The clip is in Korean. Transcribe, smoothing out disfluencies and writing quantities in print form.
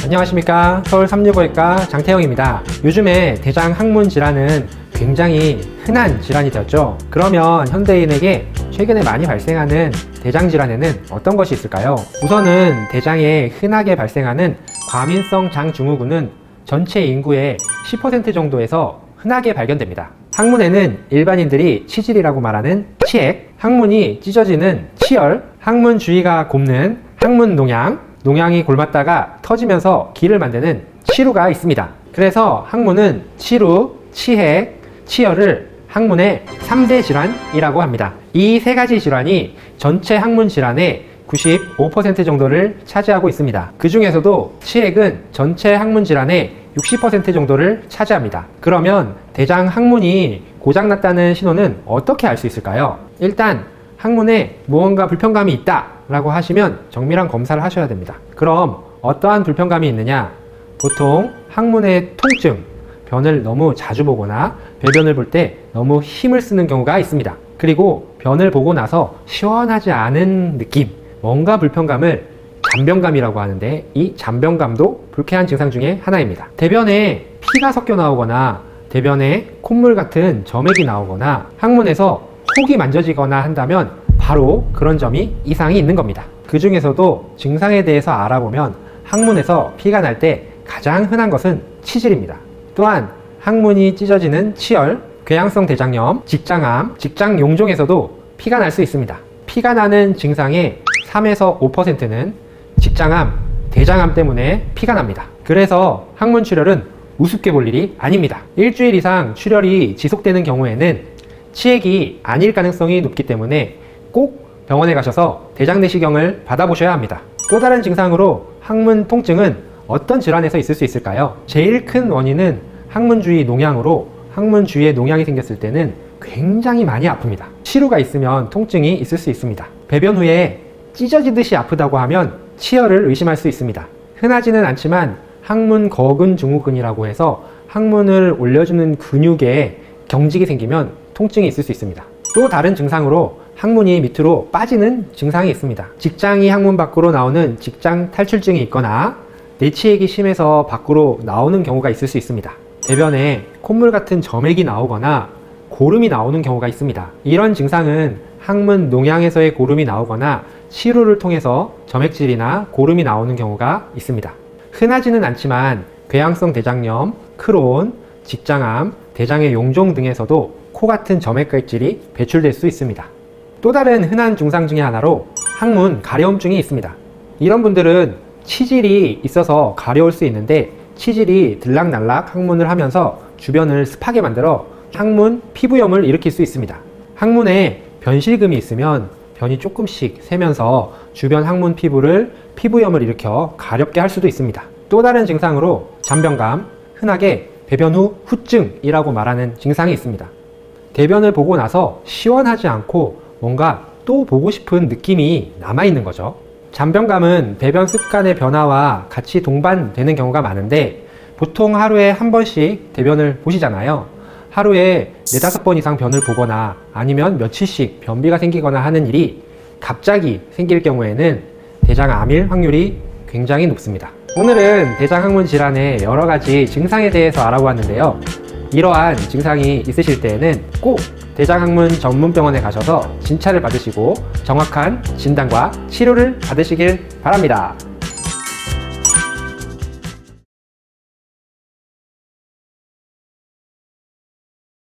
안녕하십니까, 서울 삼류고외과 장태영입니다. 요즘에 대장 항문 질환은 굉장히 흔한 질환이 되었죠. 그러면 현대인에게 최근에 많이 발생하는 대장 질환에는 어떤 것이 있을까요? 우선은 대장에 흔하게 발생하는 과민성 장증후군은 전체 인구의 10% 정도에서 흔하게 발견됩니다. 항문에는 일반인들이 치질이라고 말하는 치액, 항문이 찢어지는 치열, 항문 주위가 곱는 항문 농양, 농양이 골맞다가 터지면서 길을 만드는 치루가 있습니다. 그래서 항문은 치루, 치핵, 치열을 항문의 3대 질환이라고 합니다. 이 세 가지 질환이 전체 항문 질환의 95% 정도를 차지하고 있습니다. 그 중에서도 치핵은 전체 항문 질환의 60% 정도를 차지합니다. 그러면 대장 항문이 고장났다는 신호는 어떻게 알 수 있을까요? 일단 항문에 무언가 불편감이 있다 라고 하시면 정밀한 검사를 하셔야 됩니다. 그럼 어떠한 불편감이 있느냐? 보통 항문의 통증, 변을 너무 자주 보거나 배변을 볼 때 너무 힘을 쓰는 경우가 있습니다. 그리고 변을 보고 나서 시원하지 않은 느낌, 뭔가 불편감을 잔변감이라고 하는데, 이 잔변감도 불쾌한 증상 중에 하나입니다. 대변에 피가 섞여 나오거나 대변에 콧물 같은 점액이 나오거나 항문에서 혹이 만져지거나 한다면 바로 그런 점이 이상이 있는 겁니다. 그 중에서도 증상에 대해서 알아보면 항문에서 피가 날 때 가장 흔한 것은 치질입니다. 또한 항문이 찢어지는 치열, 궤양성 대장염, 직장암, 직장용종에서도 피가 날 수 있습니다. 피가 나는 증상의 3에서 5%는 직장암, 대장암 때문에 피가 납니다. 그래서 항문 출혈은 우습게 볼 일이 아닙니다. 일주일 이상 출혈이 지속되는 경우에는 치핵이 아닐 가능성이 높기 때문에 꼭 병원에 가셔서 대장 내시경을 받아보셔야 합니다. 또 다른 증상으로 항문 통증은 어떤 질환에서 있을 수 있을까요? 제일 큰 원인은 항문 주위 농양으로, 항문 주위에 농양이 생겼을 때는 굉장히 많이 아픕니다. 치루가 있으면 통증이 있을 수 있습니다. 배변 후에 찢어지듯이 아프다고 하면 치열을 의심할 수 있습니다. 흔하지는 않지만 항문 거근 증후군이라고 해서 항문을 올려주는 근육에 경직이 생기면 통증이 있을 수 있습니다. 또 다른 증상으로 항문이 밑으로 빠지는 증상이 있습니다. 직장이 항문 밖으로 나오는 직장 탈출증이 있거나 내치액이 심해서 밖으로 나오는 경우가 있을 수 있습니다. 대변에 콧물 같은 점액이 나오거나 고름이 나오는 경우가 있습니다. 이런 증상은 항문 농양에서의 고름이 나오거나 치루를 통해서 점액질이나 고름이 나오는 경우가 있습니다. 흔하지는 않지만 궤양성 대장염, 크론, 직장암, 대장의 용종 등에서도 코 같은 점액질이 배출될 수 있습니다. 또 다른 흔한 증상 중에 하나로 항문 가려움증이 있습니다. 이런 분들은 치질이 있어서 가려울 수 있는데, 치질이 들락날락 항문을 하면서 주변을 습하게 만들어 항문 피부염을 일으킬 수 있습니다. 항문에 변실금이 있으면 변이 조금씩 새면서 주변 항문 피부를 피부염을 일으켜 가렵게 할 수도 있습니다. 또 다른 증상으로 잔변감, 흔하게 배변 후 후증이라고 말하는 증상이 있습니다. 대변을 보고 나서 시원하지 않고 뭔가 또 보고 싶은 느낌이 남아있는 거죠. 잔변감은 배변 습관의 변화와 같이 동반되는 경우가 많은데, 보통 하루에 한 번씩 대변을 보시잖아요. 하루에 4~5번 이상 변을 보거나 아니면 며칠씩 변비가 생기거나 하는 일이 갑자기 생길 경우에는 대장암일 확률이 굉장히 높습니다. 오늘은 대장 항문 질환의 여러 가지 증상에 대해서 알아보았는데요. 이러한 증상이 있으실 때에는 꼭 대장 항문 전문병원에 가셔서 진찰을 받으시고 정확한 진단과 치료를 받으시길 바랍니다.